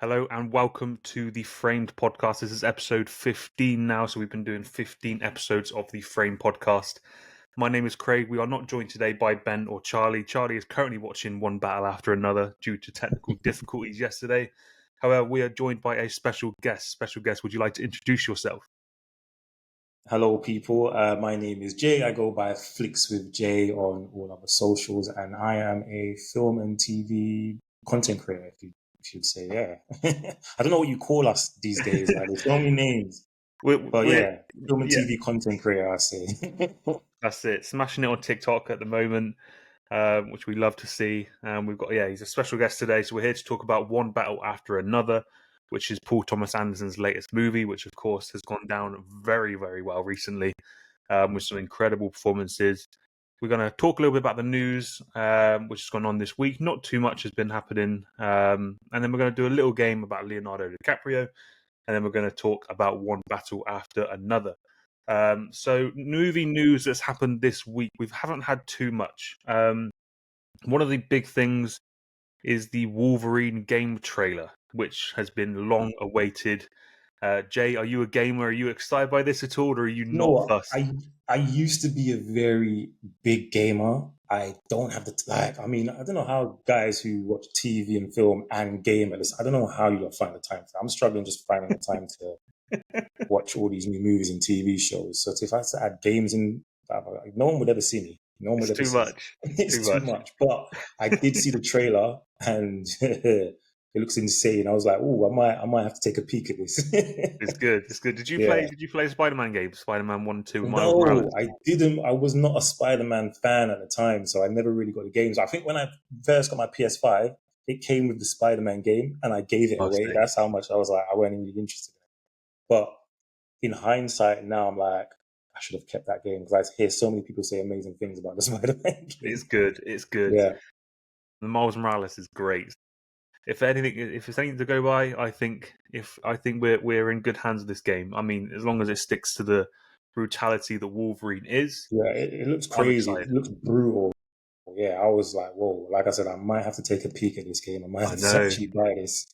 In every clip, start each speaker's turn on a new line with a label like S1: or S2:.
S1: Hello and welcome to the Framed podcast. This is episode 15 now, so we've been doing 15 episodes of the Framed podcast. My name is Craig. We are not joined today by Ben or Charlie. Charlie is currently watching one battle after another due to technical difficulties yesterday. However, we are joined by a special guest. Special guest, would you like to introduce yourself?
S2: Hello, people. My name is Jay. I go by Flicks with Jay on all other socials, and I am a film and TV content creator, if you should say. Yeah, I don't know what you call us these days. Like, there's so many names, but
S1: We're
S2: yeah, film and
S1: yeah,
S2: TV content creator, I say.
S1: that's it. Smashing it on TikTok at the moment, which we love to see. And we've got he's a special guest today, so we're here to talk about One Battle After Another, which is Paul Thomas Anderson's latest movie, which of course has gone down very, very well recently, with some incredible performances. We're going to talk a little bit about the news, which has gone on this week. Not too much has been happening, and then we're going to do a little game about Leonardo Dicaprios, and then we're going to talk about One Battle After Another. So movie news that's happened this week, we haven't had too much. One of the big things is the Wolverine game trailer, which has been long awaited. Jay, are you a gamer? Are you excited by this at all, or are you not
S2: No,
S1: fussed?
S2: I used to be a very big gamer. I don't have the I mean, I don't know how guys who watch TV and film and game at this. I don't know how you find the time. I'm struggling just finding the time to watch all these new movies and TV shows. So if I had to add games in, no one would ever see me. No one would
S1: It's
S2: ever
S1: too
S2: see.
S1: much. It's too
S2: It's too
S1: much.
S2: much. But I did see the trailer, and it looks insane. I was like, oh, I might have to take a peek at this.
S1: It's good. It's good. Did you
S2: Yeah.
S1: play a Spider-Man game? Spider-Man 1, 2, Miles
S2: No,
S1: Morales?
S2: I didn't. I was not a Spider-Man fan at the time, so I never really got the games. I think when I first got my PS5, it came with the Spider-Man game, and I gave it
S1: I
S2: away.
S1: see.
S2: That's how much I was like, I wasn't really interested in it. But in hindsight, now I'm like, I should have kept that game because I hear so many people say amazing things about the Spider-Man
S1: It's
S2: game.
S1: good. It's good.
S2: Yeah.
S1: The Miles Morales is great. If it's anything to go by, I think we're in good hands with this game. I mean, as long as it sticks to the brutality that Wolverine is,
S2: Yeah, it looks
S1: I'm
S2: crazy.
S1: excited.
S2: It looks brutal. Yeah, I was like, whoa. Like I said, I might have to take a peek at this game. I might
S1: I
S2: have to
S1: know.
S2: actually buy this.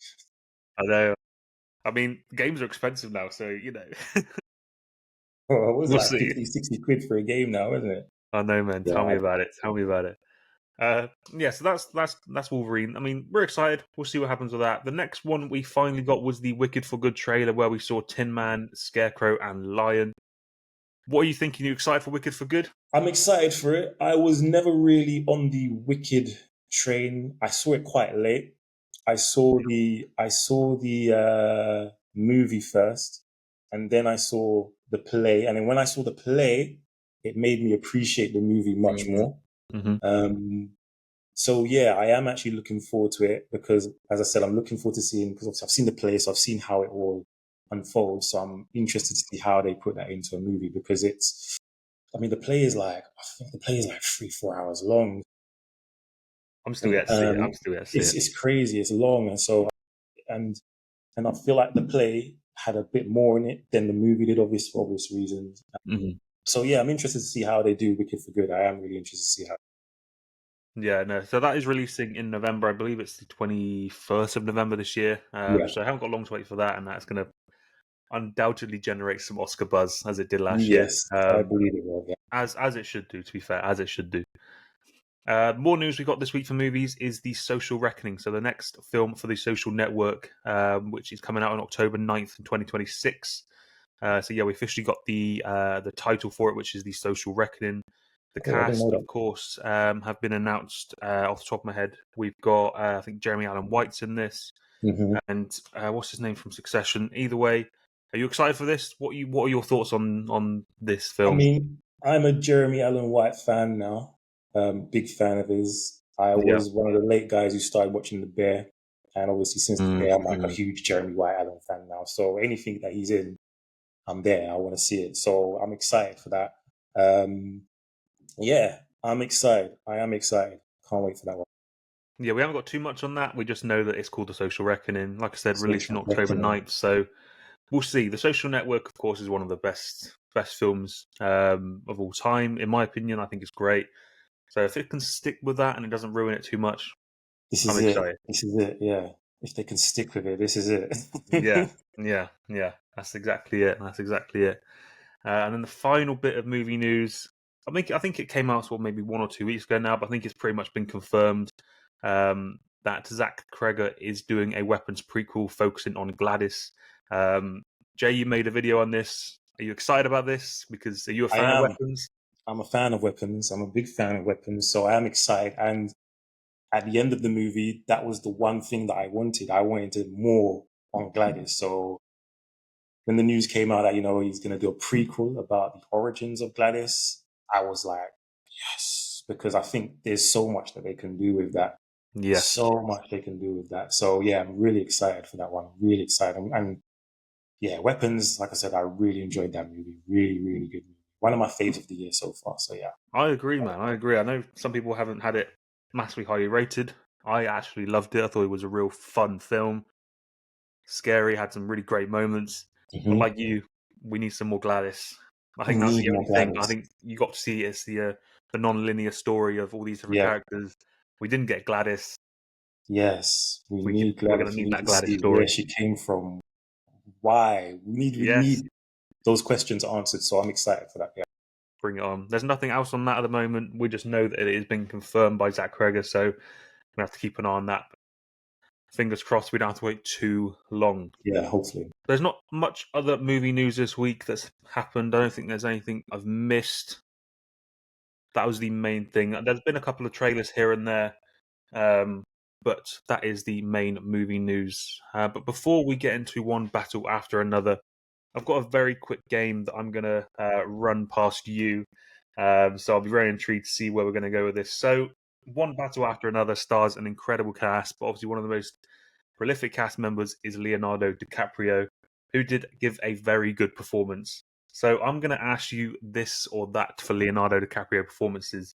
S1: I know. I mean, games are expensive now, so
S2: Well, it was
S1: we'll
S2: like
S1: see.
S2: 50, 60 quid for a game now, isn't it?
S1: I know, man.
S2: Yeah,
S1: Tell me about it. Tell me about it. So that's Wolverine. I mean, we're excited. We'll see what happens with that. The next one we finally got was the Wicked for Good trailer, where we saw Tin Man, Scarecrow, and Lion. What are you thinking? You excited for Wicked for Good?
S2: I'm excited for it. I was never really on the Wicked train. I saw it quite late. I saw the movie first, and then I saw the play. And then when I saw the play, it made me appreciate the movie much more.
S1: Mm-hmm.
S2: So yeah, I am actually looking forward to it because, as I said, I'm looking forward to seeing, because obviously I've seen the play, so I've seen how it all unfolds. So I'm interested to see how they put that into a movie because I mean, I think the play is like 3-4 hours long.
S1: I'm still
S2: And
S1: yet to see it. I'm still yet to see it.
S2: it's crazy, it's long. And and I feel like the play had a bit more in it than the movie did, for obvious reasons.
S1: Mm-hmm.
S2: So yeah, I'm interested to see how they do Wicked for Good. I am really interested to see how.
S1: Yeah, no. So that is releasing in November. I believe it's the 21st of November this year.
S2: Yeah.
S1: So I haven't got long to wait for that, and that's going to undoubtedly generate some Oscar buzz as it did last year.
S2: Yes, I believe it will. Yeah.
S1: As it should do. To be fair, as it should do. More news we got this week for movies is The Social Reckoning. So the next film for the Social Network, which is coming out on October 9th in 2026. So yeah, we officially got the title for it, which is The Social Reckoning. The
S2: Oh, I didn't know
S1: cast,
S2: that.
S1: of course, have been announced off the top of my head. We've got, I think, Jeremy Allen White's in this,
S2: Hmm.
S1: and what's his name from Succession. Either way, are you excited for this? What are your thoughts on this
S2: I
S1: film?
S2: mean, I'm a Jeremy Allen White fan now. Big fan of his. I
S1: Yeah.
S2: was one of the late guys who started watching The Bear, and obviously since The Bear, I'm like a huge Jeremy White Allen fan now. So anything that he's in, I'm there. I want to see it. So I'm excited for that. Yeah, I'm excited. I am excited. Can't wait for that one.
S1: Yeah, we haven't got too much on that. We just know that it's called The Social Reckoning. Like I said, releasing
S2: Social
S1: October
S2: Reckoning.
S1: 9th. So we'll see. The Social Network, of course, is one of the best films of all time. In my opinion, I think it's great. So if it can stick with that and it doesn't ruin it too much,
S2: This
S1: I'm
S2: is it.
S1: excited.
S2: This is it. Yeah. if they can stick with it, this is it.
S1: Yeah, yeah. That's exactly it. That's exactly it. And then the final bit of movie news. I think it came out sort of maybe 1 or 2 weeks ago now, but I think it's pretty much been confirmed that Zach Kreger is doing a Weapons prequel focusing on Gladys. Jay, you made a video on this. Are you excited about this? Because are you a
S2: I
S1: fan of
S2: am.
S1: Weapons?
S2: I'm a fan of Weapons. I'm a big fan of Weapons, so I am excited. And at the end of the movie, that was the one thing that I wanted. I wanted more on Gladys. So when the news came out that, he's going to do a prequel about the origins of Gladys, I was like, yes, because I think there's so much that they can do with that.
S1: Yes.
S2: So much they can do with that. So yeah, I'm really excited for that one. Really excited. And yeah, Weapons, like I said, I really enjoyed that movie. Really, really good movie. One of my favorites of the year so far. So yeah.
S1: I agree, man. I agree. I know some people haven't had it massively highly rated. I actually loved it. I thought it was a real fun film. Scary, had some really great moments. But
S2: Mm-hmm.
S1: like you, we need some more Gladys. I
S2: We
S1: think that's
S2: need
S1: the
S2: more
S1: only thing. I
S2: Gladys.
S1: think you got to see it's the non-linear story of all these different
S2: Yeah.
S1: characters. We didn't get Gladys.
S2: Yes. We need
S1: We're gonna
S2: Gladys. We
S1: need
S2: need
S1: that
S2: to
S1: Gladys
S2: see where
S1: story.
S2: she came from. Why? We
S1: Yes,
S2: need those questions answered. So I'm excited for that. Yeah.
S1: bring it on. There's nothing else on that at the moment. We just know that it has been confirmed by Zach Kreger, so we have to keep an eye on that. Fingers crossed we don't have to wait too long.
S2: Yeah, hopefully.
S1: There's not much other movie news this week that's happened. I don't think there's anything I've missed. That was the main thing. There's been a couple of trailers here and there, but that is the main movie news. But before we get into one battle after another, I've got a very quick game that I'm going to run past you. So I'll be very intrigued to see where we're going to go with this. So, one battle after another stars an incredible cast, but obviously one of the most prolific cast members is Leonardo Dicaprios, who did give a very good performance. So I'm going to ask you this or that for Leonardo DiCaprio performances.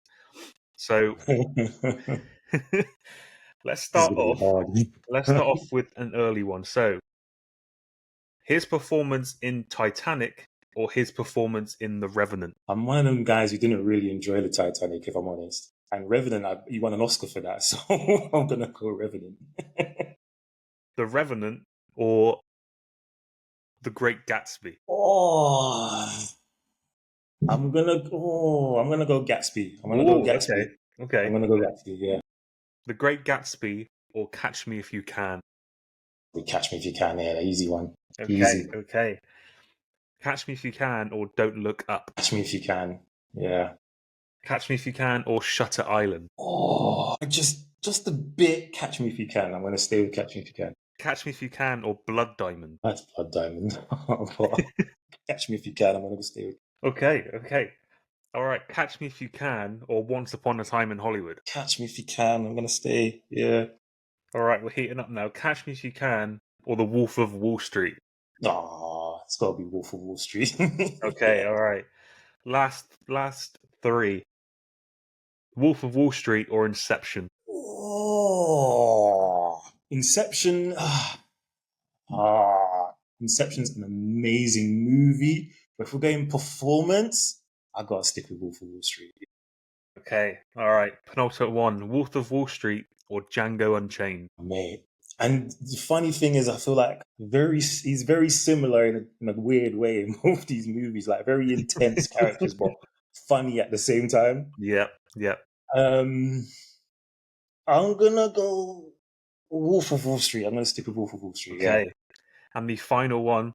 S1: So
S2: This
S1: let's
S2: is
S1: start
S2: gonna be
S1: off. Let's start
S2: hard.
S1: off with an early one. So his performance in Titanic or his performance in The Revenant.
S2: I'm one of them guys who didn't really enjoy the Titanic, if I'm honest. And Revenant, he won an Oscar for that, so I'm gonna go Revenant.
S1: The Revenant or The Great Gatsby.
S2: Oh, I'm gonna go Gatsby. I'm gonna go
S1: Oh, okay,
S2: Gatsby. I'm
S1: okay.
S2: gonna go Gatsby. Yeah,
S1: The Great Gatsby or Catch Me If You Can.
S2: Catch Me If You Can. Yeah, the easy one.
S1: Okay,
S2: Easy.
S1: okay. Catch Me If You Can or Don't Look Up.
S2: Catch Me If You Can. Yeah.
S1: Catch Me If You Can or Shutter Island.
S2: Oh, just a bit. Catch Me If You Can. I'm gonna stay with Catch Me If You Can.
S1: Catch Me If You Can or Blood Diamond.
S2: That's Blood Diamond. But Catch Me If You Can. I'm gonna stay with
S1: Okay, okay. All right, Catch Me If You Can or Once Upon a Time in Hollywood.
S2: Catch Me If You Can. I'm gonna stay. Yeah.
S1: All right, we're heating up now. Catch Me If You Can or The Wolf of Wall Street.
S2: Oh, it's gotta be Wolf of Wall Street.
S1: Okay,
S2: Yeah.
S1: all right. Last three. Wolf of Wall Street or Inception.
S2: Oh, Inception. Inception's an amazing movie. But if we're going performance, I gotta stick with Wolf of Wall Street.
S1: Okay, all right. Penultimate one. Wolf of Wall Street or Django Unchained.
S2: Mate. And the funny thing is, I feel like he's very similar in a weird way in both these movies, like very intense characters, but funny at the same time.
S1: Yep, yep.
S2: Um, I'm gonna go Wolf of Wall Street. I'm gonna stick with Wolf of Wall Street. Yeah.
S1: Okay. And the final one.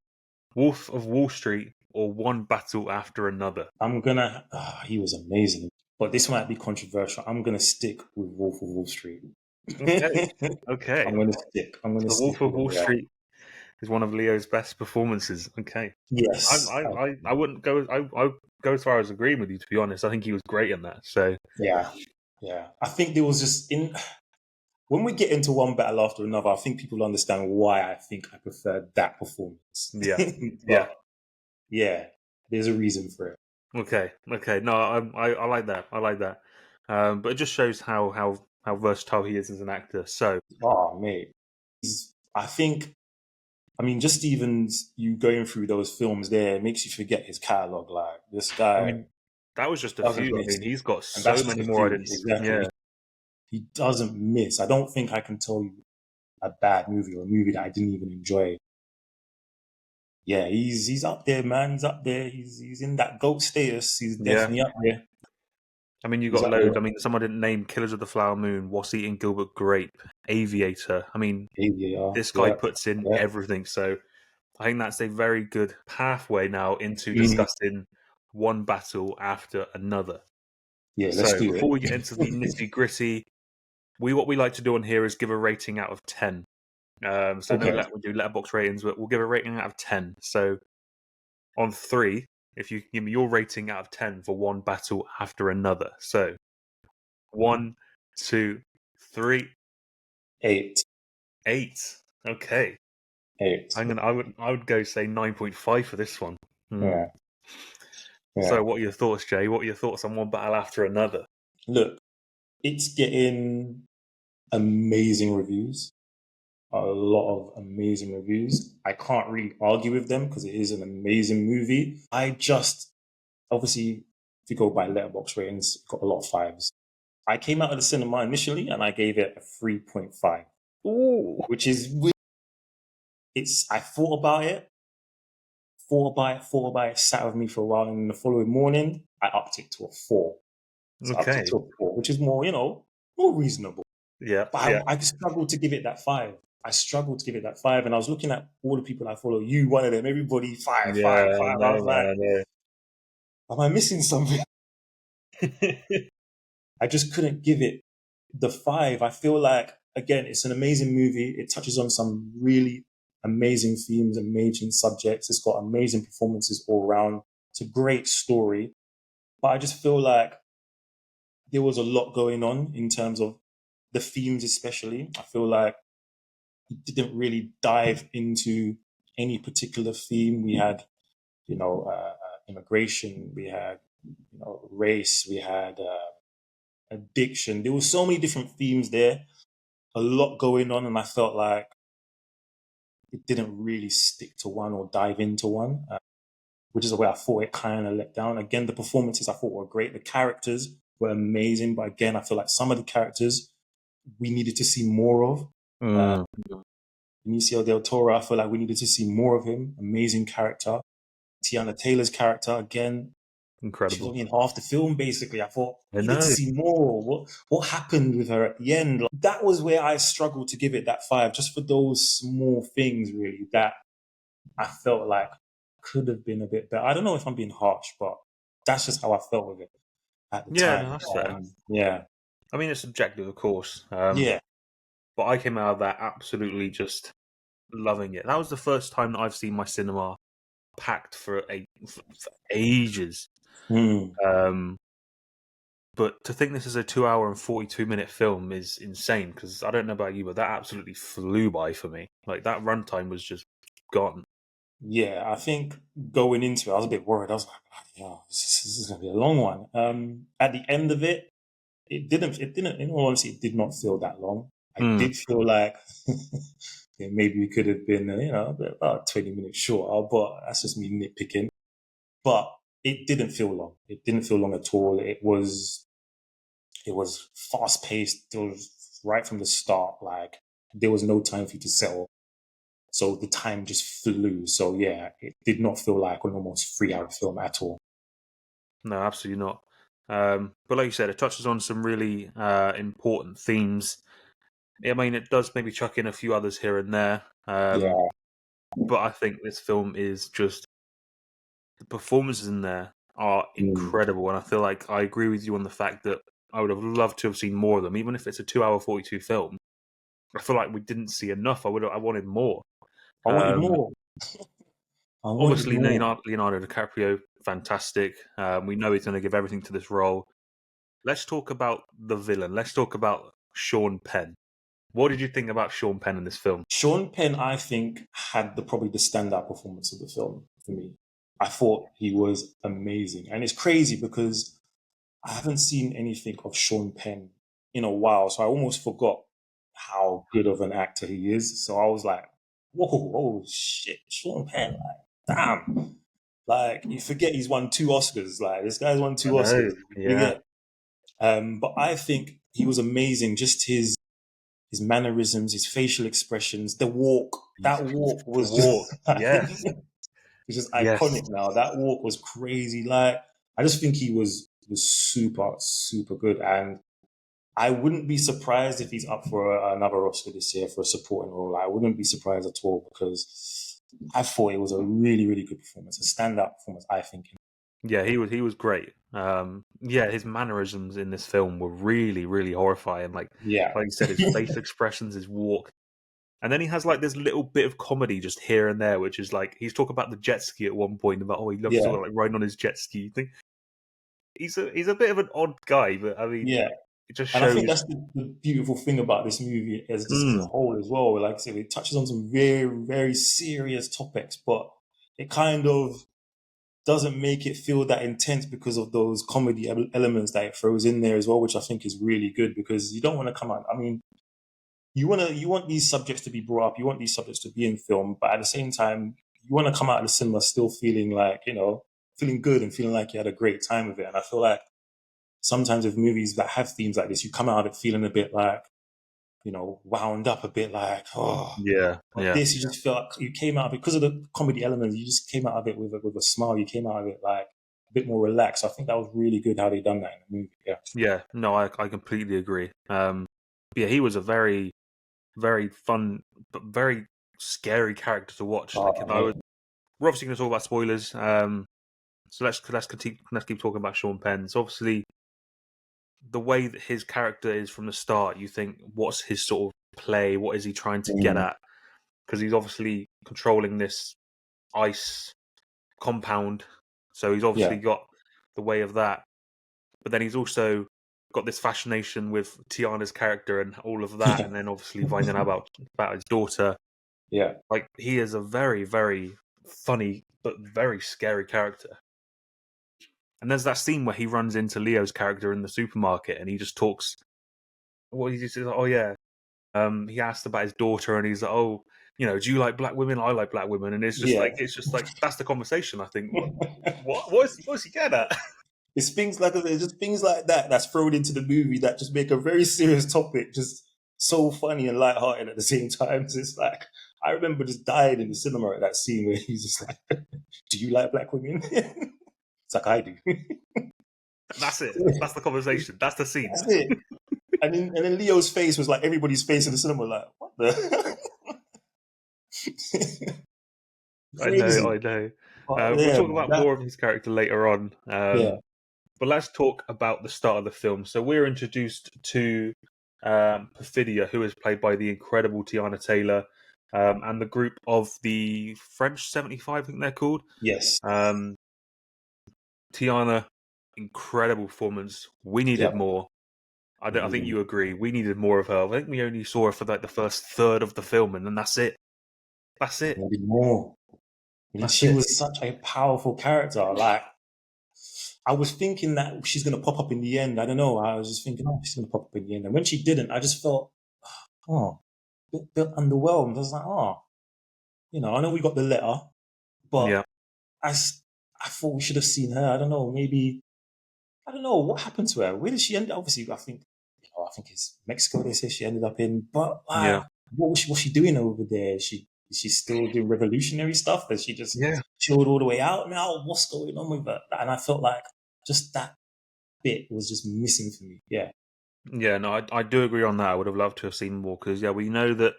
S1: Wolf of Wall Street or One Battle After Another.
S2: I'm gonna. He was amazing, but this might be controversial. I'm gonna stick with Wolf of Wall Street.
S1: Okay, okay.
S2: I'm gonna stick. I'm gonna
S1: The Wolf
S2: stick
S1: of
S2: with
S1: Wall
S2: it. Yeah.
S1: Street is one of Leo's best performances. Okay,
S2: Yes.
S1: I wouldn't go. I go as far as agreeing with you. To be honest, I think he was great in that. So
S2: Yeah. Yeah. I think there was just when we get into one battle after another, I think people understand why I think I prefer that performance.
S1: yeah, yeah.
S2: But yeah, there's a reason for it.
S1: Okay, okay. No, I like that. I like that. But it just shows how versatile he is as an actor. So
S2: Oh, mate. I think, I mean, just even you going through those films there makes you forget his catalog. Like, this
S1: I
S2: guy
S1: mean, that was just a
S2: doesn't
S1: few. I
S2: miss.
S1: mean, he's got
S2: And
S1: so
S2: that's just
S1: many
S2: a
S1: more
S2: few.
S1: identities.
S2: Exactly.
S1: Yeah.
S2: He doesn't miss. I don't think I can tell you a bad movie or a movie that I didn't even enjoy. Yeah, he's up there, man. He's up there. He's in that GOAT status. He's
S1: Yeah.
S2: definitely up there.
S1: I mean, you
S2: He's
S1: got
S2: up there.
S1: loads. I mean, someone didn't name Killers of the Flower Moon, What's Eating Gilbert Grape, Aviator. I mean,
S2: Yeah,
S1: this guy
S2: yeah,
S1: puts in
S2: yeah.
S1: everything. So I think that's a very good pathway now into
S2: Mm.
S1: discussing one battle after another.
S2: Yeah, let's
S1: So
S2: do
S1: before we get into the
S2: it.
S1: nitty gritty, what we like to do on here is give a rating out of 10. So
S2: Okay.
S1: we do letterbox ratings, but we'll give a rating out of 10. So on 3, if you give me your rating out of 10 for one battle after another. So 1, 2, 3,
S2: 8.
S1: 8. Okay.
S2: 8.
S1: I would go say 9.5 for this one.
S2: Yeah, yeah.
S1: So what are your thoughts, Jay? What are your thoughts on one battle after another?
S2: Look, it's getting amazing reviews. A lot of amazing reviews. I can't really argue with them because it is an amazing movie. I just, obviously, if you go by letterbox ratings, got a lot of fives. I came out of the cinema initially and I gave it a 3.5,
S1: Ooh.
S2: which is, I thought about it, sat with me for a while, and the following morning, I upped it to a 4. So I upped it
S1: Okay.
S2: to a 4, which is more, more reasonable.
S1: Yeah.
S2: But
S1: Yeah.
S2: I struggled to give it that 5. I struggled to give it that 5. And I was looking at all the people I follow, you, one of them, everybody, 5,
S1: Yeah.
S2: 5,
S1: I
S2: 5. I
S1: know,
S2: was like,
S1: man.
S2: am I missing something?
S1: I know.
S2: I just couldn't give it the 5. I feel like, again, it's an amazing movie. It touches on some really amazing themes, amazing subjects. It's got amazing performances all around. It's a great story. But I just feel like there was a lot going on in terms of the themes, especially. I feel like it didn't really dive into any particular theme. We had, immigration, we had, race, we had addiction. There were so many different themes there, a lot going on, and I felt like it didn't really stick to one or dive into one, which is the way I thought it kind of let down. Again, the performances I thought were great. The characters were amazing, but again, I feel like some of the characters we needed to see more of.
S1: Mm,
S2: Benicio del Toro, I feel like we needed to see more of him. Amazing character. Tiana Taylor's character, again, she was
S1: incredible.
S2: only in half the film, basically. I thought,
S1: I
S2: we needed to
S1: know.
S2: see more. What happened with her at the end? Like, that was where I struggled to give it that 5, just for those small things, really, that I felt like could have been a bit better. I don't know if I'm being harsh, but that's just how I felt with it at the
S1: Yeah, no,
S2: time.
S1: that's fair.
S2: Yeah.
S1: I mean, it's subjective, of course.
S2: Yeah.
S1: But I came out of that absolutely just loving it. That was the first time that I've seen my cinema packed for ages.
S2: Mm.
S1: But to think this is a 2 hour and 42-minute film is insane, because I don't know about you, but that absolutely flew by for me. Like, that runtime was just gone.
S2: Yeah, I think going into it, I was a bit worried. I was like, yeah, this is going to be a long one. At the end of it, in all honesty, it did not feel that long. I
S1: Mm.
S2: did feel like yeah, maybe we could have been, about 20 minutes shorter, but that's just me nitpicking. But it didn't feel long. It didn't feel long at all. It was fast paced. It was right from the start. Like, there was no time for you to settle. So the time just flew. So yeah, it did not feel like an almost 3-hour film at all.
S1: No, absolutely not. But like you said, it touches on some really important themes. I mean, it does maybe chuck in a few others here and there.
S2: Yeah.
S1: But I think this film is just, the performances in there are
S2: Mm.
S1: incredible, and I feel like I agree with you on the fact that I would have loved to have seen more of them, even if it's a 2 hour 42 film. I feel like we didn't see enough. I wanted more.
S2: I wanted
S1: Um,
S2: more. I wanted
S1: Obviously,
S2: more.
S1: Leonardo DiCaprio, fantastic. We know he's going to give everything to this role. Let's talk about the villain. Let's talk about Sean Penn. What did you think about Sean Penn in this film?
S2: Sean Penn, I think, had probably the standout performance of the film for me. I thought he was amazing. And it's crazy because I haven't seen anything of Sean Penn in a while. So I almost forgot how good of an actor he is. So I was like, whoa, shit, Sean Penn. Like, damn. Like, you forget he's won 2 Oscars. Like, this guy's won 2
S1: I know,
S2: Oscars. You
S1: yeah.
S2: forget. But I think he was amazing. Just his his mannerisms, his facial expressions, the walk. That walk
S1: The
S2: was
S1: walk,
S2: just like,
S1: yes,
S2: it's just
S1: yes,
S2: iconic now. That walk was crazy. Like, I just think he was super, super good. And I wouldn't be surprised if he's up for another Oscar this year for a supporting role. I wouldn't be surprised at all because I thought it was a really, really good performance, a standout performance, I think.
S1: yeah. He was great. Yeah, his mannerisms in this film were really, really horrifying.
S2: Yeah.
S1: Like you said, his face expressions, his walk, and then he has like this little bit of comedy just here and there, which is like he's talking about the jet ski at one point about he loves
S2: Yeah.
S1: sort of like riding on his jet ski. You think he's a bit of an odd guy, but I mean,
S2: Yeah.
S1: it just
S2: And I think
S1: shows.
S2: that's the beautiful thing about this movie as just as a
S1: Mm,
S2: whole as well. Like I said, it touches on some very, very serious topics, but it kind of doesn't make it feel that intense because of those comedy elements that it throws in there as well, which I think is really good because you don't want to come out. I mean, you want these subjects to be brought up, you want these subjects to be in film, but at the same time, you want to come out of the cinema still feeling like, feeling good and feeling like you had a great time with it. And I feel like sometimes with movies that have themes like this, you come out of it feeling a bit like, wound up a bit like, oh,
S1: yeah,
S2: but
S1: yeah,
S2: this, you just feel like you came out of it because of the comedy elements. You just came out of it with a smile. You came out of it like a bit more relaxed. So I think that was really good how they done that in the movie. Yeah,
S1: yeah. No, I completely agree. Yeah, he was a very, very fun but very scary character to watch. Like
S2: oh
S1: if I was,
S2: man,
S1: we're obviously going to talk about spoilers. So let's keep talking about Sean Penn. So obviously, the way that his character is from the start, you think, what's his sort of play? What is he trying to get
S2: mm,
S1: at? Because he's obviously controlling this ice compound, so he's
S2: yeah,
S1: obviously got the way of that. But then he's also got this fascination with Tiana's character and all of that,
S2: yeah,
S1: and then obviously finding out about his daughter.
S2: yeah,
S1: Like he is a very, very funny but very scary character. And there's that scene where he runs into Leo's character in the supermarket, and he just talks. What he just says, oh yeah. He asked about his daughter, and he's like, oh, do you like black women? I like black women, and
S2: yeah.
S1: it's just like that's the conversation. I think. What's he getting at?
S2: It's things like it's just things like that that's thrown into the movie that just make a very serious topic just so funny and lighthearted at the same time. So it's like I remember just dying in the cinema at that scene where he's just like, "Do you like black women?" It's like I do.
S1: That's it. That's the conversation. That's the scene.
S2: That's it. And then Leo's face was like everybody's face in the cinema, like, what the
S1: I know.
S2: crazy.
S1: I know.
S2: But
S1: We'll
S2: yeah,
S1: talk
S2: man,
S1: about more of his character later on.
S2: yeah,
S1: But let's talk about the start of the film. So we're introduced to Perfidia, who is played by the incredible Tiana Taylor, and the group of the French 75, I think they're called.
S2: yes,
S1: Um, Tiana, incredible performance. We needed
S2: yep.
S1: more. I think
S2: Mm,
S1: you agree. We needed more of her. I think we only saw her for like the first third of the film, and then that's it. That's it.
S2: maybe more.
S1: That's
S2: She
S1: it.
S2: was such a powerful character. Like I was thinking that she's gonna pop up in the end. I don't know. I was just thinking, oh, she's gonna pop up in the end. And when she didn't, I just felt, oh, bit underwhelmed. I was like, oh, I know we got the letter, but
S1: Yeah,
S2: I, I thought we should have seen her. I don't know. Maybe I don't know what happened to her. Where did she end? Obviously, I think it's Mexico. They say she ended up in, but
S1: yeah,
S2: what's she doing over there? Is she still doing revolutionary stuff? Has she just
S1: yeah,
S2: chilled all the way out now? What's going on with her? And I felt like just that bit was just missing for me. Yeah,
S1: yeah. No, I do agree on that. I would have loved to have seen more because we know that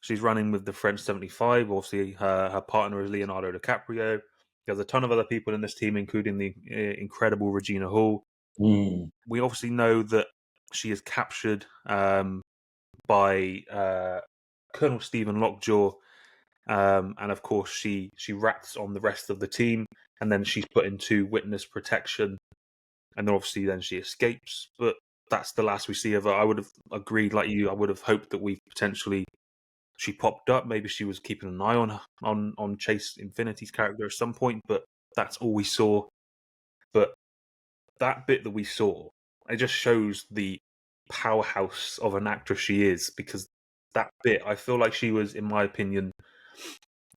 S1: she's running with the French 75. Obviously, her partner is Leonardo Dicaprio. There's a ton of other people in this team, including the incredible Regina Hall.
S2: mm,
S1: We obviously know that she is captured by Colonel Stephen Lockjaw, and of course she rats on the rest of the team, and then she's put into witness protection, and then obviously then she escapes. But that's the last we see of her. I would have agreed, like you. I would have hoped that we potentially she popped up. Maybe she was keeping an eye on her, on Chase Infinity's character at some point, but that's all we saw. But that bit that we saw, it just shows the powerhouse of an actress she is, because that bit, I feel like she was, in my opinion,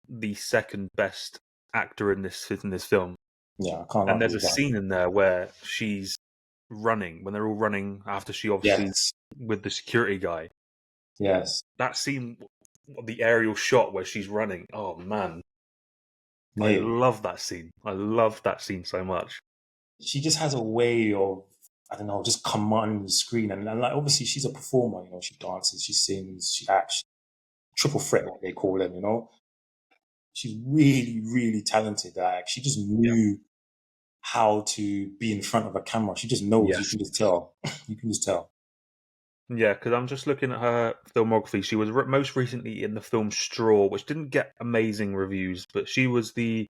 S1: the second best actor in this film.
S2: yeah, I can't
S1: And
S2: argue
S1: there's a
S2: with that.
S1: scene in there where she's running when they're all running after she obviously
S2: Yes,
S1: with the security guy,
S2: Yes.
S1: That scene, the aerial shot where she's running. Oh man, I
S2: Mate,
S1: love that scene. I love that scene so much.
S2: she just has a way of, I don't know, just commanding the screen. And like, obviously, she's a performer, you know, she dances, she sings, she acts, triple threat, what they call them, you know. She's really, really talented. Like, she just
S1: Yeah.
S2: knew how to be in front of a camera. She just knows. You
S1: Yes.
S2: can just tell. You can just tell.
S1: Yeah, because I'm just looking at her filmography. She was most recently in the film Straw, which didn't get amazing reviews, but she was the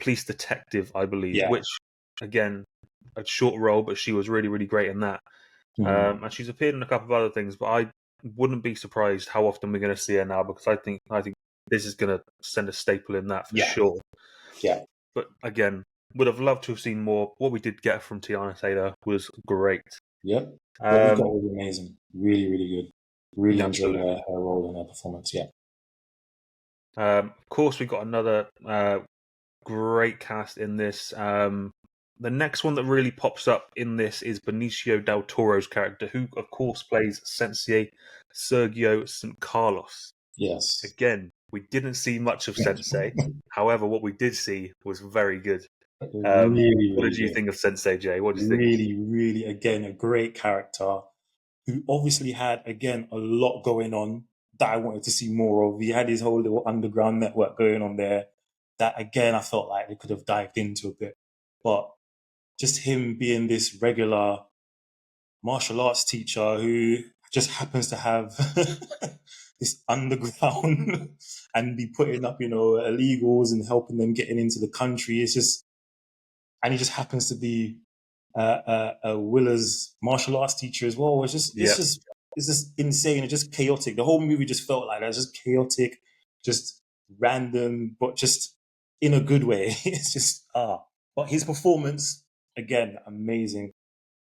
S1: police detective, I believe,
S2: Yeah.
S1: which, again, a short role, but she was really, really great in that.
S2: Mhm.
S1: And she's appeared in a couple of other things, but I wouldn't be surprised how often we're going to see her now because I think this is going to send a staple in that for
S2: Yeah.
S1: sure.
S2: Yeah.
S1: But again, would have loved to have seen more. What we did get from Tiana Taylor was great.
S2: Yep. What we got
S1: Um,
S2: was amazing. Really, really good. Really enjoyed
S1: Absolutely.
S2: her role and her performance. Yeah.
S1: Of course, we got another great cast in this. The next one that really pops up in this is Benicio del Toro's character, who, of course, plays Sensei Sergio St. Carlos.
S2: Yes.
S1: Again, we didn't see much of Sensei. However, what we did see was very good.
S2: Really,
S1: What
S2: really
S1: did you
S2: good.
S1: think of Sensei, Jay? What do you think?
S2: Really, really, again, a great character who obviously had, again, a lot going on that I wanted to see more of. He had his whole little underground network going on there that, again, I felt like they could have dived into a bit. But just him being this regular martial arts teacher who just happens to have this underground and be putting up, you know, illegals and helping them getting into the country. It's just, and he just happens to be Willa's martial arts teacher as well.
S1: Yep.
S2: It's just insane. It's just chaotic. The whole movie just felt like that. It's just chaotic, just random, but just in a good way. It's just But his performance again, amazing.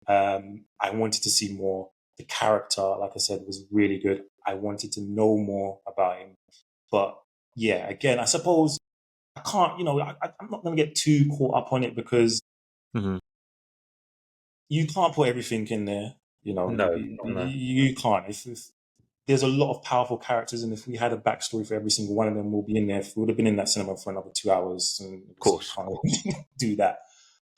S2: I wanted to see more. The character, like I said, was really good. I wanted to know more about him. But yeah, again, I suppose I can't, you know, I'm not going to get too caught up on it because
S1: Hmm.
S2: you can't put everything in there. You know,
S1: No, no,
S2: you can't. If there's a lot of powerful characters, and if we had a backstory for every single one of them, we'll be in there. We would have been in that cinema for another 2 hours, and
S1: of
S2: obviously you
S1: course, of
S2: can't
S1: course.
S2: do that.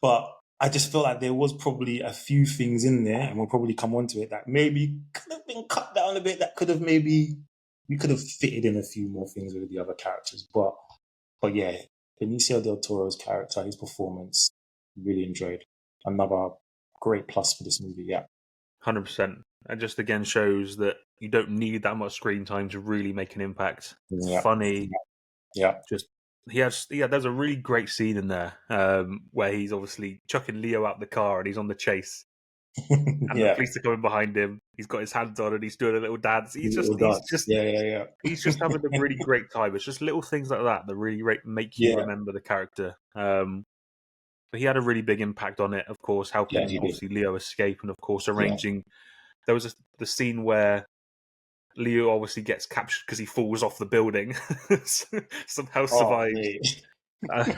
S2: But I just feel like there was probably a few things in there, and we'll probably come onto it that maybe could have been cut down a bit. That could have maybe we could have fitted in a few more things with the other characters. But yeah, Benicio del Toro's character, his performance, really enjoyed. Another great plus for this movie. Yeah,
S1: 100%. It just again shows that you don't need that much screen time to really make an impact. It's
S2: yeah,
S1: funny.
S2: yeah,
S1: Just there's a really great scene in there where he's obviously chucking Leo out the car and he's on the chase, and the
S2: yeah.
S1: police are coming behind him. He's got his hands on and he's doing a little dance. He's just
S2: Little dots. Yeah, yeah,
S1: he's just having a really great time. It's just little things like that that really make you
S2: yeah,
S1: remember the character. But he had a really big impact on it, of course,
S2: yeah.
S1: helping
S2: He did.
S1: obviously Leo escape, and of course
S2: Yeah.
S1: arranging. There was the scene where Leo obviously gets captured because he falls off the building, somehow
S2: Oh,
S1: survives.
S2: mate.
S1: Uh,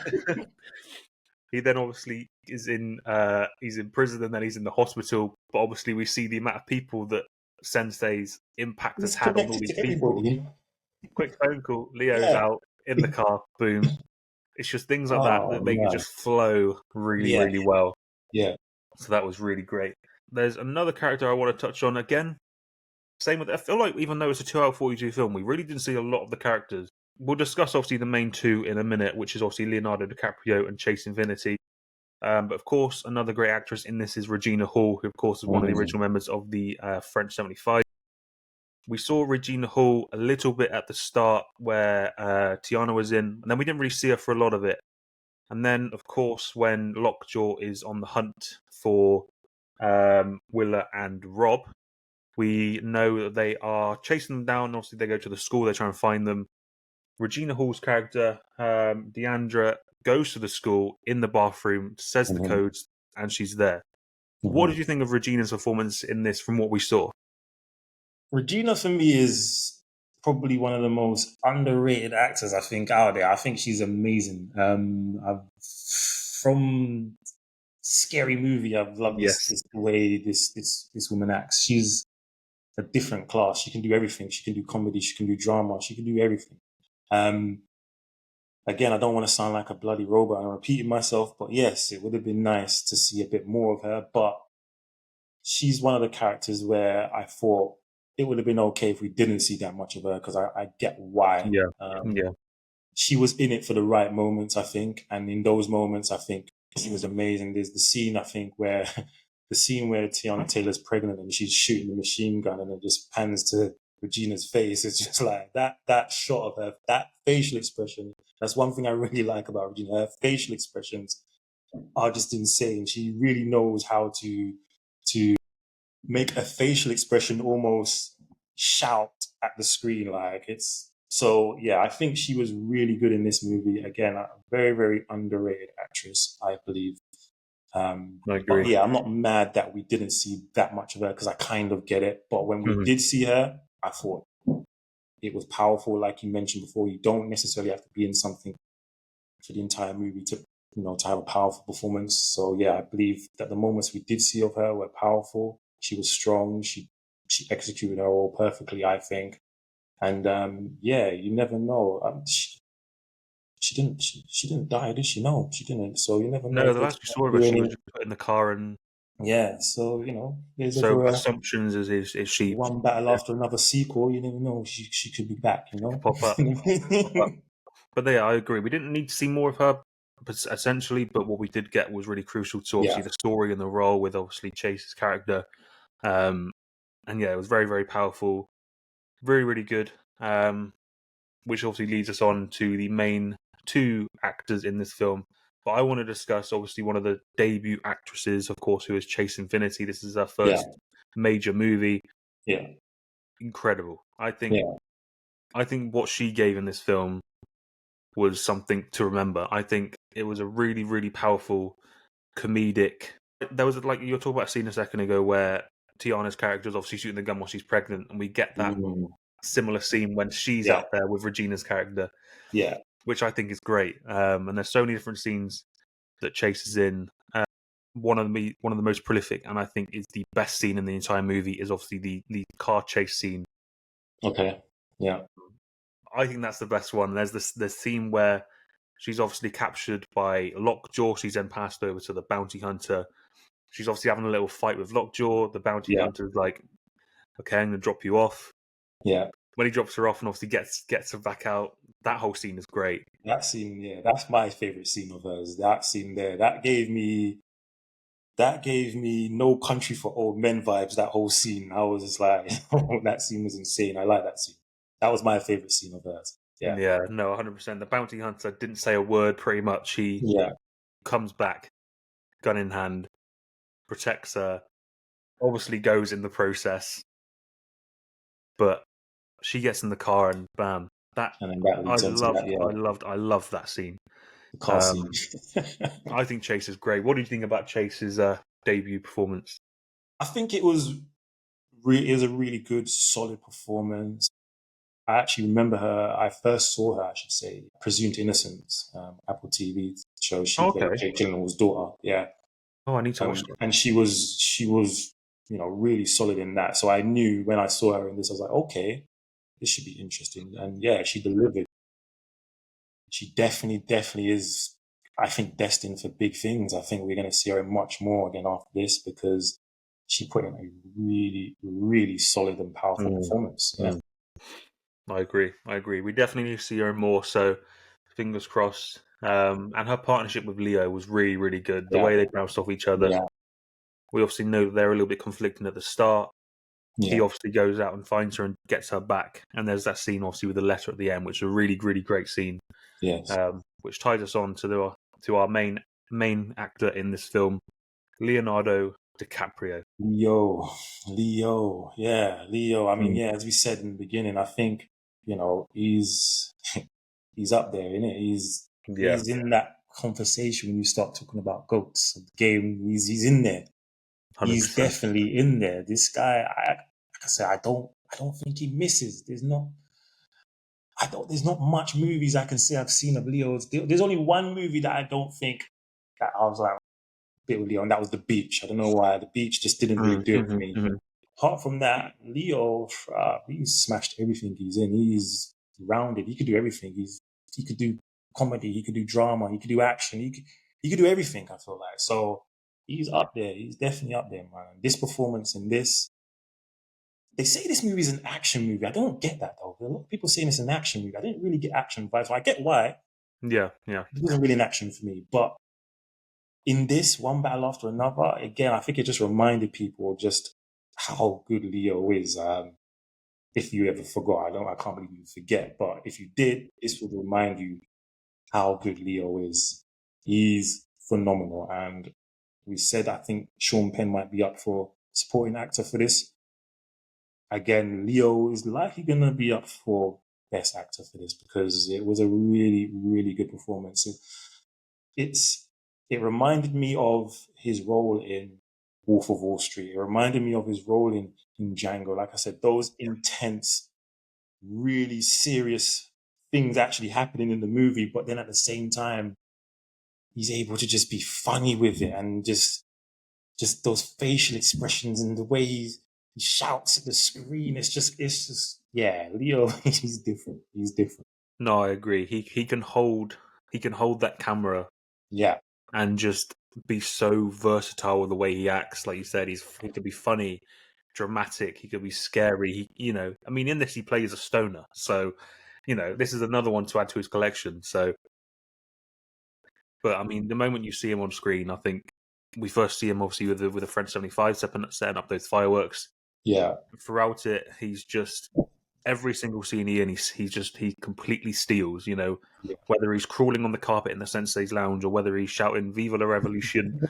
S1: he then obviously he's in prison and then he's in the hospital. But obviously we see the amount of people that Sensei's impact has
S2: It's
S1: had on all
S2: connected
S1: these
S2: to
S1: people.
S2: everybody.
S1: Quick phone call, Leo's
S2: Yeah.
S1: out in the car, boom. It's just things like that
S2: Oh
S1: that make it
S2: man.
S1: just flow really,
S2: Yeah.
S1: really well.
S2: Yeah.
S1: So that was really great. There's another character I want to touch on again. Same with I feel like even though it's a 2 hour 42 film, we really didn't see a lot of the characters. We'll discuss obviously the main two in a minute, which is obviously Leonardo DiCaprio and Chase Infinity. But of course, another great actress in this is Regina Hall, who of course is one of the
S2: Amazing.
S1: original members of the French 75. We saw Regina Hall a little bit at the start where Tiana was in, and then we didn't really see her for a lot of it. And then, of course, when Lockjaw is on the hunt for Willa and Rob, we know that they are chasing them down. Obviously, they go to the school, they try and find them. Regina Hall's character, Deandra, goes to the school in the bathroom, says the
S2: Hmm.
S1: codes, and she's there. What
S2: Hmm.
S1: did you think of Regina's performance in this from what we saw?
S2: Regina for me is probably one of the most underrated actors I think out there. I think she's amazing. From Scary Movie, I've loved
S1: Yes.
S2: this way this woman acts. a different class. She can do everything. She can do comedy. She can do drama. She can do everything. Again, I don't want to sound like a bloody robot. I'm repeating myself, but yes, it would have been nice to see a bit more of her. But she's one of the characters where I thought it would have been okay if we didn't see that much of her, because I get why.
S1: Yeah.
S2: She was in it for the right moments, I think, and in those moments, I think she was amazing. There's the scene, I think, where Tiana Taylor's pregnant and she's shooting the machine gun, and it just pans to Regina's face. It's just like that shot of her, that facial expression. That's one thing I really like about Regina. Her facial expressions are just insane. She really knows how to make a facial expression almost shout at the screen. Like, it's so, yeah, I think she was really good in this movie. Again, a very, very underrated actress, I believe.
S1: I
S2: But
S1: agree.
S2: yeah, I'm not mad that we didn't see that much of her, because I kind of get it. But when we did see her, I thought it was powerful. Like you mentioned before, you don't necessarily have to be in something for the entire movie to have a powerful performance. So yeah, I believe that the moments we did see of her were powerful. She was strong. She executed her role perfectly, I think. And yeah, you never know. She didn't die, did she? No, she didn't. So you never know
S1: No,
S2: if
S1: the
S2: they
S1: last we saw of her,
S2: do
S1: she
S2: any.
S1: was just put in the car, and
S2: Yeah, so there's
S1: so
S2: ever
S1: assumptions is she
S2: one battle after another sequel. You never know. She could be back.
S1: could pop up. But yeah, I agree. We didn't need to see more of her, essentially. But what we did get was really crucial to obviously
S2: Yeah,
S1: the story and the role with obviously Chase's character. And yeah, it was very, very powerful, really, really good. Which obviously leads us on to the main two actors in this film. But I want to discuss obviously one of the debut actresses, of course, who is Chase Infinity. This is her
S2: yeah,
S1: first major movie.
S2: yeah,
S1: Incredible.
S2: yeah.
S1: I think what she gave in this film was something to remember. I think it was a really, really powerful comedic. There was like you were talking about a scene a second ago where Tiana's character is obviously shooting the gun while she's pregnant, and we get that
S2: Mm,
S1: similar scene when she's
S2: yeah,
S1: out there with Regina's character,
S2: yeah,
S1: which I think is great. And there's so many different scenes that Chase is in. One of the most prolific, and I think is the best scene in the entire movie, is obviously the car chase scene.
S2: okay, yeah,
S1: I think that's the best one. There's the scene where she's obviously captured by Lockjaw. She's then passed over to the bounty hunter. She's obviously having a little fight with Lockjaw. The bounty
S2: yeah,
S1: hunter's like, "Okay, I'm gonna drop you off."
S2: yeah.
S1: When he drops her off and obviously gets her back out, that whole scene is great.
S2: That scene, yeah, that's my favorite scene of hers. That scene there, that gave me No Country for Old Men vibes. That whole scene, I was just like, that scene was insane. I like that scene. That was my favorite scene of hers. Yeah,
S1: Yeah, no, 100%. The bounty hunter didn't say a word. Pretty much, he
S2: yeah,
S1: comes back, gun in hand, protects her. Obviously, goes in the process, but she gets in the car and bam, that
S2: and then that
S1: I
S2: leads on to that.
S1: loved,
S2: Yeah,
S1: I loved that scene.
S2: the car scene.
S1: Um, I think Chase is great. What do you think about Chase's debut performance?
S2: I think it was a really good, solid performance. I actually remember her. I first saw her, I should say, Presumed Innocence, Apple TV show. She
S1: Oh,
S2: played
S1: okay.
S2: Jake Gyllenhaal's daughter. Yeah,
S1: Oh, I need to watch that.
S2: and she was really solid in that. So I knew when I saw her in this, I was like, okay, this should be interesting. And yeah, she delivered. She definitely is, I think, destined for big things. I think we're going to see her much more again after this, because she put in a really, really solid and powerful
S1: Mm,
S2: performance. Yeah.
S1: mm. I agree. I agree. We definitely need to see her more. So, fingers crossed. And her partnership with Leo was really, really good. The
S2: Yeah.
S1: way they bounced off each other.
S2: Yeah.
S1: We obviously know that they're a little bit conflicting at the start. He
S2: Yeah.
S1: obviously goes out and finds her and gets her back. And there's that scene, obviously, with the letter at the end, which is a really, really great scene.
S2: Yes.
S1: Which ties us on to our main actor in this film, Leonardo DiCaprio.
S2: Leo. Yeah. Leo. I mean,
S1: Mm.
S2: yeah, as we said in the beginning, I think, he's, he's up there, innit?
S1: Yeah,
S2: He's in that conversation when you start talking about GOATs of the game. He's in there.
S1: hundred
S2: He's
S1: percent.
S2: definitely in there. This guy, like I said, I don't think he misses. There's not much movies I can say I've seen of Leo's. There's only one movie that I don't think that I was like a bit with Leo, and that was The Beach. I don't know why. The Beach just didn't really do it for me. apart from that, Leo, he's smashed everything he's in. He's rounded. He could do everything. He could do comedy. He could do drama. He could do action. He could do everything. I feel like so. He's up there. He's definitely up there, man. This performance in this, they say this movie is an action movie. I don't get that though. A lot of people saying it's an action movie. I didn't really get action vibes. So I get why.
S1: Yeah.
S2: It wasn't really an action for me, but in this one battle after another, again, I think it just reminded people just how good Leo is. If you ever forgot, I can't believe you forget, but if you did, this would remind you how good Leo is. He's phenomenal, and we said I think Sean Penn might be up for supporting actor for this. Again, Leo is likely going to be up for best actor for this because it was a really, really good performance. It reminded me of his role in Wolf of Wall Street. It reminded me of his role in Django. Like I said, those intense, really serious things actually happening in the movie, but then at the same time, he's able to just be funny with it and just those facial expressions and the way he shouts at the screen. It's just yeah, Leo, he's different. He's different.
S1: No, I agree. He can hold that camera.
S2: Yeah.
S1: And just be so versatile with the way he acts. Like you said, he could be funny, dramatic. He could be scary. I mean, in this he plays a stoner, so this is another one to add to his collection. So, but I mean, the moment you see him on screen, I think we first see him obviously with a French 75 setting up those fireworks.
S2: Yeah.
S1: Throughout it, he's just every single scene he completely steals.
S2: Yeah.
S1: Whether he's crawling on the carpet in the Sensei's lounge or whether he's shouting "Viva la Revolution,"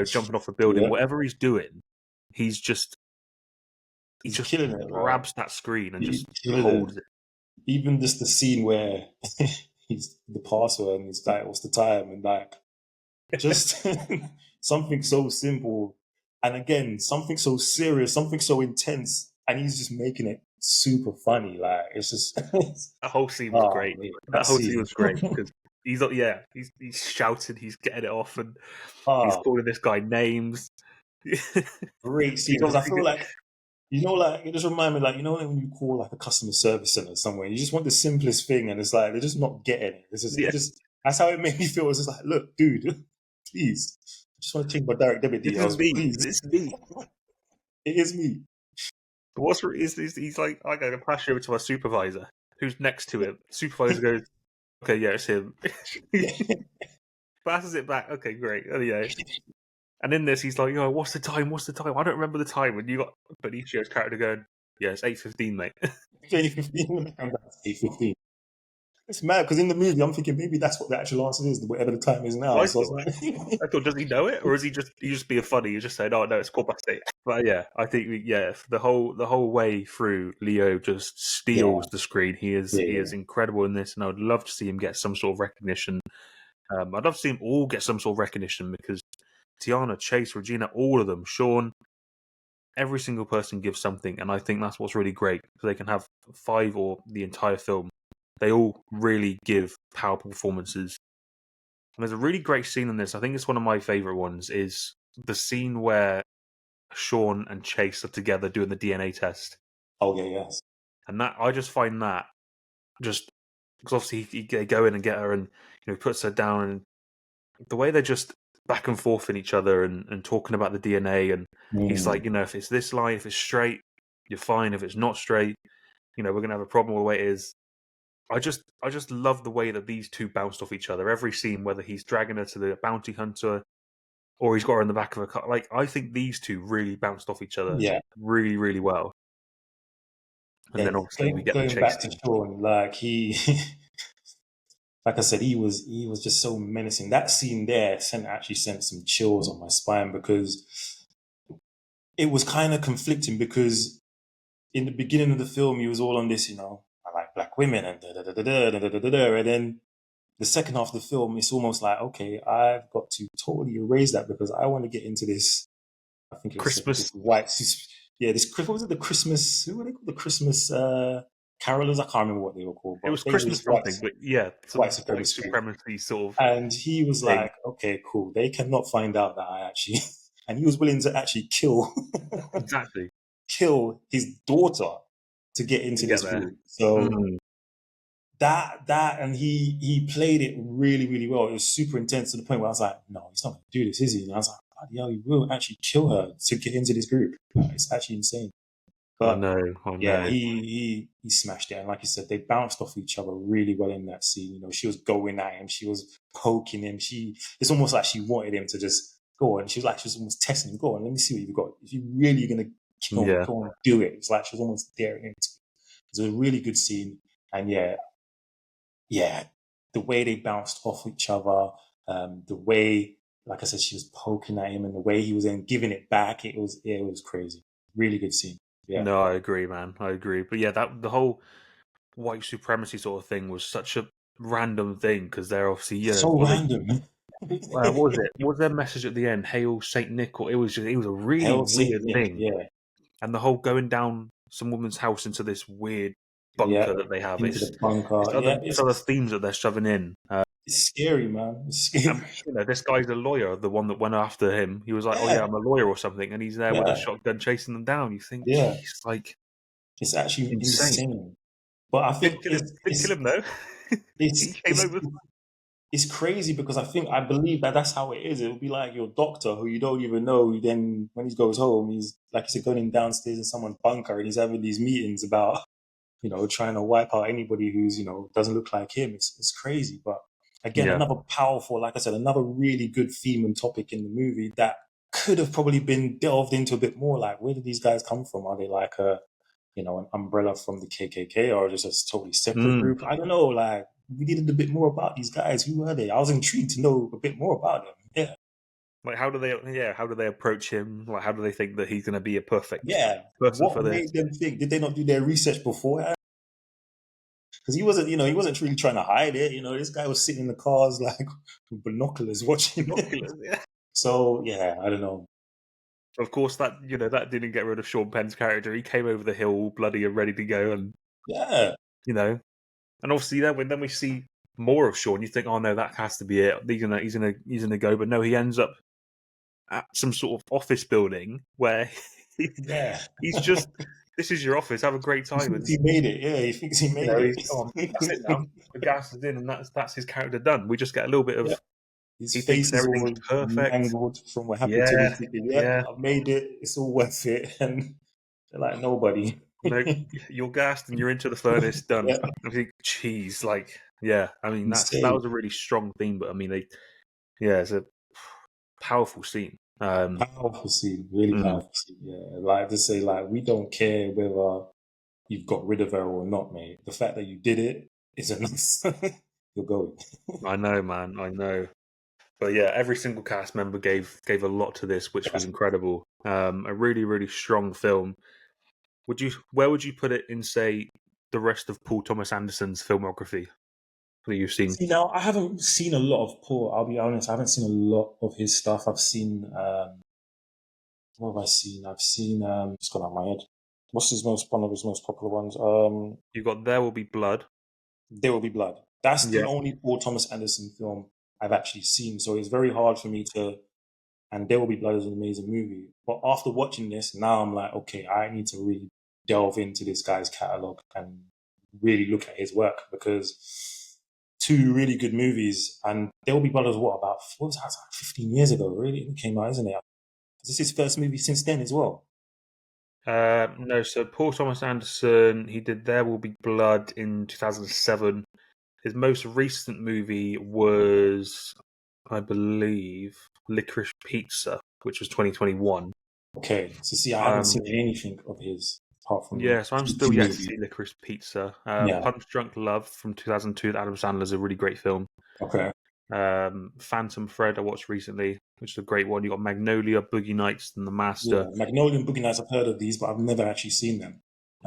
S1: jumping off a building, whatever he's doing, he's just
S2: killing it,
S1: grabs that screen and
S2: he's
S1: just holds it.
S2: Even just the scene where he's the passer and he's like, "What's the time?" and like just something so simple, and again something so serious, something so intense, and he's just making it super funny. Like it's just
S1: that whole scene was great.
S2: Man,
S1: that whole scene was great because he's shouting, he's getting it off, and he's calling this guy names.
S2: Great scene because I feel like it just reminds me, like, when you call like a customer service center somewhere, you just want the simplest thing, and it's like they're just not getting it. It's just that's how it made me feel. It's just like, look, dude, please, I just want to change my direct debit details. Please,
S1: this is me.
S2: It is me.
S1: He's like, I gotta pass you over to our supervisor, who's next to him. Supervisor goes, okay, yeah, it's him. Passes it back. Okay, great. Yeah. And in this, he's like, what's the time? What's the time? I don't remember the time. And you got Benicio's character going, yeah, it's 8:15, mate.
S2: 8:15. 8:15. It's mad because in the movie, I'm thinking maybe that's what the actual answer is, whatever the time is now.
S1: I thought, does he know it, or is he just being funny? You just saying, oh no, it's 8:15. But yeah, I think the whole way through, Leo just steals the screen. He is incredible in this, and I would love to see him get some sort of recognition. I'd love to see them all get some sort of recognition because Tiana, Chase, Regina, all of them, Sean, every single person gives something, and I think that's what's really great because they can have 5 or the entire film. They all really give powerful performances. And there's a really great scene in this. I think it's one of my favourite ones. Is the scene where Sean and Chase are together doing the DNA test.
S2: Oh yeah, yes.
S1: And that I just find that just because obviously they go in and get her and puts her down, and the way they're just back and forth in each other and talking about the DNA, and he's like, if it's this line, if it's straight, you're fine. If it's not straight, we're gonna have a problem with the way it is. I just love the way that these two bounced off each other. Every scene, whether he's dragging her to the bounty hunter or he's got her in the back of a car, like I think these two really bounced off each other, really, really well. And then obviously we get the chase
S2: back to Sean, like he. Like I said, he was just so menacing. That scene there actually sent some chills on my spine because it was kind of conflicting because in the beginning of the film, he was all on this, I like black women and and then the second half of the film, it's almost like, okay, I've got to totally erase that because I want to get into this. I think it was
S1: Christmas
S2: white. Yeah, what was it? The Christmas. Who were they called? The Christmas carolers. I can't remember what they were called. But
S1: it was Christmas something, but yeah,
S2: white supremacy
S1: sort of.
S2: And he was like, okay, cool. They cannot find out that I actually, and he was willing to actually kill.
S1: Exactly.
S2: kill his daughter to get into
S1: To get
S2: this
S1: there.
S2: group. So
S1: Mm.
S2: and he played it really, really well. It was super intense to the point where I was like, no, he's not going to do this, is he? And I was like, bloody hell, he will actually kill her to get into this group. It's actually insane.
S1: I
S2: But
S1: know.
S2: yeah, he smashed it. And like you said, they bounced off each other really well in that scene. You know, she was going at him, she was poking him. It's almost like she wanted him to just go on. She was almost testing him. Go on, let me see what you've got. If you're really gonna kill me,
S1: Yeah.
S2: go on, do it. It's like she was almost daring him to. It was a really good scene. And yeah, the way they bounced off each other, the way, like I said, she was poking at him and the way he was then giving it back, it was crazy. Really good scene. Yeah.
S1: No, I agree, man. I agree. But yeah, that the whole white supremacy sort of thing was such a random thing because they're obviously,
S2: So
S1: well,
S2: random.
S1: what was it? What was their message at the end? Hail Saint Nick, or it was a really
S2: Hell Saint
S1: weird
S2: Nick,
S1: thing,
S2: yeah.
S1: and the whole going down some woman's house into this weird
S2: Yeah.
S1: bunker that they have.
S2: Into the bunker. Yeah,
S1: It's other themes that they're shoving in.
S2: it's scary, man. It's scary.
S1: And this guy's a lawyer, the one that went after him. He was like, "Oh yeah,
S2: Yeah.
S1: I'm a lawyer or something," and he's there with a
S2: Yeah.
S1: shotgun chasing them down. You think,
S2: Yeah.
S1: geez, like
S2: It's actually
S1: insane.
S2: insane. But I think
S1: Didn't kill him though. He
S2: it's
S1: came
S2: it's
S1: over.
S2: it's crazy because I believe that that's how it is. It would be like your doctor who you don't even know. Then when he goes home, he's like you said, going downstairs in someone's bunker and he's having these meetings about trying to wipe out anybody who's doesn't look like him. It's crazy. But again,
S1: Yeah.
S2: another powerful, like I said, another really good theme and topic in the movie that could have probably been delved into a bit more. Like, where did these guys come from? Are they like an umbrella from the KKK or just a totally separate
S1: Mm.
S2: group? I don't know. Like, we needed a bit more about these guys. Who were they? I was intrigued to know a bit more about them. Yeah.
S1: Like, how do they approach him? Like, how do they think that he's going to be a perfect
S2: Yeah.
S1: person for
S2: What
S1: this?
S2: made them think? Did they not do their research beforehand? Because he wasn't really trying to hide it. This guy was sitting in the cars like with binoculars watching.
S1: Binoculars, yeah.
S2: So yeah, I don't know.
S1: Of course, that didn't get rid of Sean Penn's character. He came over the hill all bloody and ready to go, and
S2: Yeah,
S1: and obviously then we see more of Sean. You think, oh no, that has to be it. He's gonna go, but no, he ends up at some sort of office building where
S2: yeah.
S1: he's just, this is your office. Have a great
S2: He
S1: time,
S2: thinks
S1: and
S2: he made it. Yeah, he thinks he made
S1: he's
S2: it.
S1: that's it now. The gas is in, and that's his character done. We just get a little bit
S2: Yeah.
S1: of
S2: His
S1: he thinks
S2: face is
S1: everything's
S2: all
S1: perfect.
S2: mangled from what happened to him.
S1: Yeah,
S2: He's thinking, "Yep,
S1: yeah.
S2: I've made it. It's all worth it." And they're like, "Nobody."
S1: No, you're gassed and you're into the furnace. Done.
S2: Yeah,
S1: I think, geez, like, yeah. I mean, that
S2: insane.
S1: was a really strong theme, but I mean, it's a powerful scene.
S2: Powerful scene, really
S1: Mm,
S2: powerful scene. Yeah, like to say, like we don't care whether you've got rid of her or not, mate. The fact that you did it is enough. You're going.
S1: I know, man. I know. But yeah, every single cast member gave a lot to this, which was incredible. A really, really strong film. Where would you put it in, say, the rest of Paul Thomas Anderson's filmography that you've seen?
S2: See, now I haven't seen a lot of Paul. I'll be honest. I haven't seen a lot of his stuff. I've seen. What have I seen? I've seen. It's gone out of my head. What's one of his most popular ones?
S1: You got There Will Be Blood.
S2: There Will Be Blood. That's the
S1: Yeah.
S2: only Paul Thomas Anderson film I've actually seen. So it's very hard for me to. And There Will Be Blood is an amazing movie. But after watching this, now I'm like, okay, I need to really delve into this guy's catalog and really look at his work because two really good movies. And There Will Be Blood was what was that? Like 15 years ago, really? It came out, isn't it? Is this his first movie since then as well?
S1: No, so Paul Thomas Anderson, he did There Will Be Blood in 2007. His most recent movie was, I believe, Licorice Pizza, which was 2021.
S2: Okay, so see, I haven't seen anything of his apart from
S1: Yeah, so I'm still
S2: two
S1: yet to
S2: movies.
S1: see Licorice Pizza.
S2: Yeah,
S1: Punch Drunk Love from 2002 with Adam Sandler's a really great film.
S2: okay.
S1: Phantom Thread I watched recently, which is a great one. You got Magnolia, Boogie Nights, and The
S2: Yeah,
S1: Master.
S2: Magnolia and Boogie Nights, I've heard of these, but I've never actually seen them.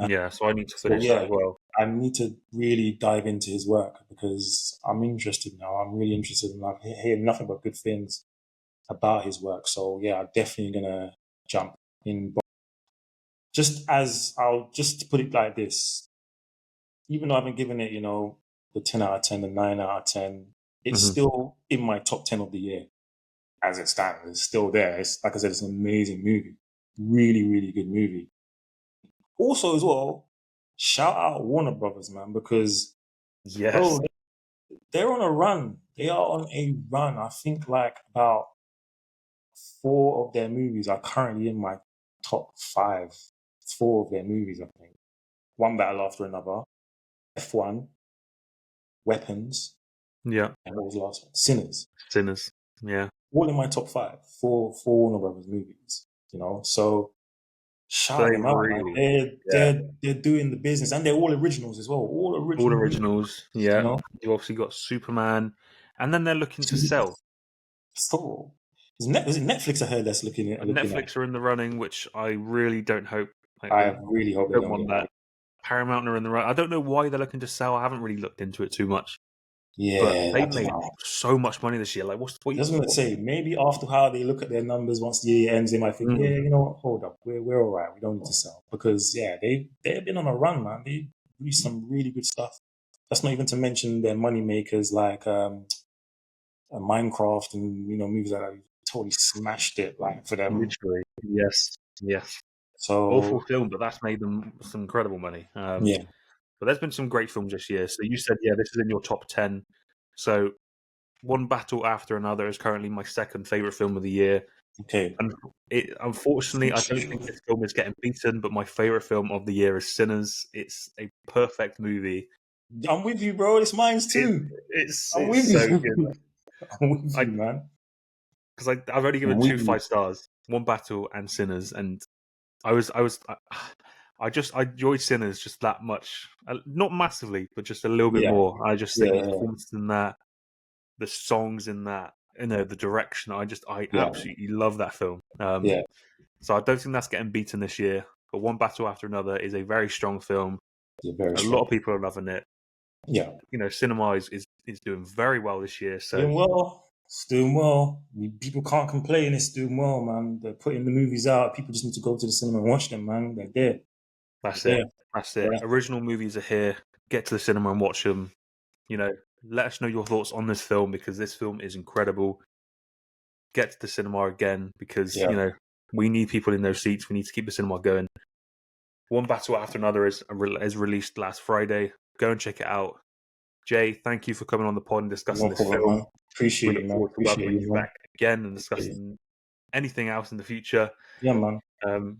S1: Yeah, so I need to
S2: So
S1: finish that
S2: yeah,
S1: as well.
S2: I need to really dive into his work because I'm interested now. I'm really interested and I've heard nothing but good things about his work. So yeah, I'm definitely gonna jump in. But just to put it like this, even though I haven't given it, the 10 out of 10, the 9 out of 10, it's
S1: Mhm.
S2: still in my top 10 of the year as it stands. It's still there. It's like I said, it's an amazing movie. Really, really good movie. Also, as well, shout out Warner Brothers, man, because
S1: Yes.
S2: bro, they're on a run. They are on a run. I think like about 4 of their movies are currently in my top 5. 4 of their movies, I think. One battle after another. F1, Weapons,
S1: Yeah.
S2: and what was the last one? Sinners.
S1: Sinners. Yeah.
S2: All in my top 5. Four Warner Brothers movies. So shout
S1: They
S2: them out, man.
S1: really.
S2: They're
S1: Yeah.
S2: they're they're doing the business, and they're all originals as well. All
S1: All
S2: original movies.
S1: originals.
S2: You
S1: Yeah.
S2: know,
S1: You've obviously got Superman, and then they're looking to sell.
S2: so is it Netflix? I heard that's looking at.
S1: Netflix are in the running, which I really don't hope. Like,
S2: I really hope they
S1: don't
S2: don't
S1: want
S2: get
S1: that.
S2: it.
S1: Paramount are in the run. I don't know why they're looking to sell. I haven't really looked into it too much, but
S2: Yeah, I
S1: they
S2: don't
S1: made
S2: know.
S1: so much money this year. Like,
S2: I was gonna say maybe after how they look at their numbers once the year ends, they might think, yeah, you know what, hold up, we're all right. We don't need to sell because yeah, they've been on a run, man. They released some really good stuff. That's not even to mention their money makers like Minecraft and movies that have totally smashed it like for them.
S1: literally, yes, yes. Awful
S2: So
S1: film, but that's made them some incredible money.
S2: yeah,
S1: But there's been some great films this year. So you said, yeah, this is in your top 10. So One Battle After Another is currently my second favorite film of the year.
S2: okay.
S1: And unfortunately, I don't think this film is getting beaten, but my favorite film of the year is Sinners. It's a perfect movie.
S2: I'm with you, bro. It's mine too. I'm
S1: It's
S2: with
S1: so
S2: you.
S1: good.
S2: I'm with
S1: I
S2: you, man.
S1: Because I've already
S2: I'm
S1: given
S2: with
S1: two
S2: you.
S1: 5 stars, One Battle and Sinners, and I enjoyed Sinners just that much, not massively, but just a little bit
S2: Yeah,
S1: more. I just
S2: yeah,
S1: think the
S2: yeah,
S1: performances in that, the songs in that, the direction. I
S2: yeah,
S1: absolutely love that film.
S2: yeah.
S1: So I don't think that's getting beaten this year. But One Battle After Another is a very strong film.
S2: You're very
S1: A lot
S2: strong.
S1: of people are loving it.
S2: Yeah.
S1: Cinema is doing very well this year. So
S2: Doing well. It's doing well. People can't complain. It's doing well, man. They're putting the movies out. People just need to go to the cinema and watch them, man. They're there.
S1: that's
S2: They're
S1: it.
S2: there.
S1: That's it.
S2: Yeah.
S1: Original movies are here. Get to the cinema and watch them. Let us know your thoughts on this film because this film is incredible. Get to the cinema again because
S2: Yeah.
S1: we need people in those seats. We need to keep the cinema going. One Battle After Another is released last Friday. Go and check it out. Jay, thank you for coming on the pod and discussing
S2: No
S1: this
S2: problem,
S1: film.
S2: man.
S1: We
S2: Appreciate
S1: look
S2: you, man.
S1: forward to
S2: Appreciate
S1: welcoming
S2: you,
S1: you
S2: man.
S1: back again and
S2: Appreciate you.
S1: discussing anything else in the future.
S2: Yeah, man.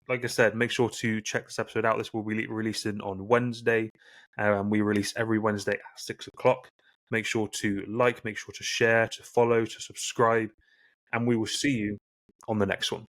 S1: Like I said, make sure to check this episode out. This will be releasing on Wednesday. We release every Wednesday at 6 o'clock. Make sure to like, make sure to share, to follow, to subscribe, and we will see you on the next one.